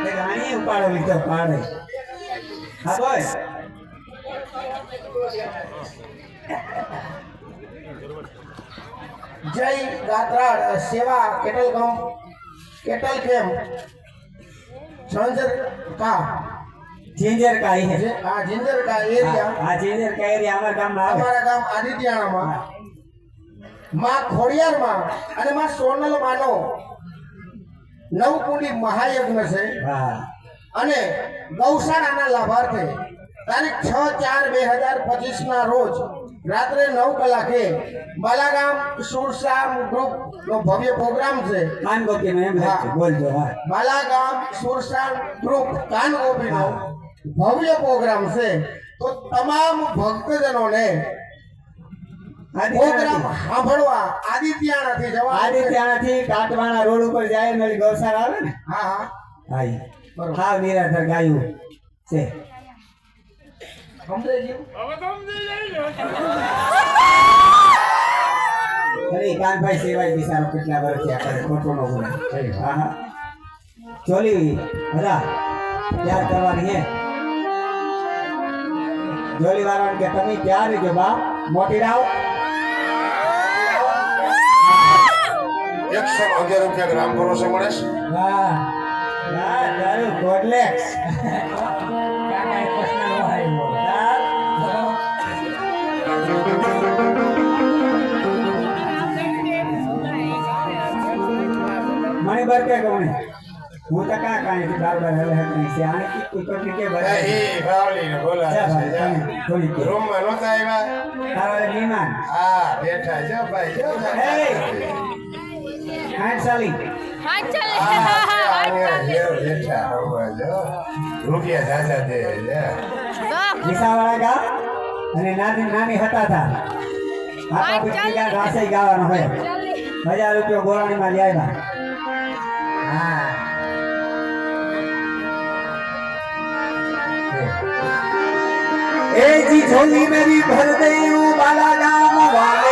રાણી ઉપાડો લીધો પાડે. હા બોલ. જય ગાત્રાળ સેવા કેટલ કેમ जिंजर का ही है। हाँ जिंजर का एरिया। हाँ जिंजर का एरिया हमारा गाम आदित्याणा में मां खोड़ियार में अने मां सोनल मानो नवकुंडी महायज्ञ से अने गौशाळाना लाभार्थी तारीख 6/4/2025 ना रोज रात्रे 9 कलाके बालागाम सुरसाम ग्रुप नो भव्य प्रोग्राम से कान गोपी में बोल दो। हाँ बालागाम सुरसाम ग्रुप कान गोपी नो भव्य प्रोग्राम से तो तमाम भक्तजनों ने प्रोग्राम સાંભળવા આદિત્યાણાથી જવા આદિત્યાણાથી કાટવાણા રોડ ઉપર જાય ને ગૌશાળા આવે ને હા હા હા બરોબર હા નિરાધર ગાયું છે સમજે અરે કાનભાઈ સેવાય બિચારો કેટલા વર્ષથી આપણે ખોટો નો બોલે હા હા ચોલી હલા ત્યાર કરવાની હે જોલી વાળાને કે તમે ક્યાં રહીજો બા મોટી રાવ 111 રૂપિયા ગ્રામ ભરોસે મળે છે વાહ વાહ તારું કોડલેક્સ કાકા એક પ્રશ્ન નો આવ્યો મને બરકે કોણે હું તો કાકા છે બાર હવે હકની છે આને કોઈ કોઈ કે બરે એ ભાવલી ને બોલા થોડી કે રૂમ માં નહોતા આવ્યા તારે મહેમાન હા બેઠા જો ભાઈ જો હાથ ચાલી બેઠા રૂપિયા દાદા દે વિસાવાળા ગા અને નાની નાની હતા થા આપા પીટીકા રાસે ગાવાનો હોય 1000 રૂપિયા ગોરાણી માં લાવ્યા હા ए जी झोली मेरी भर दई बाला गाम वाला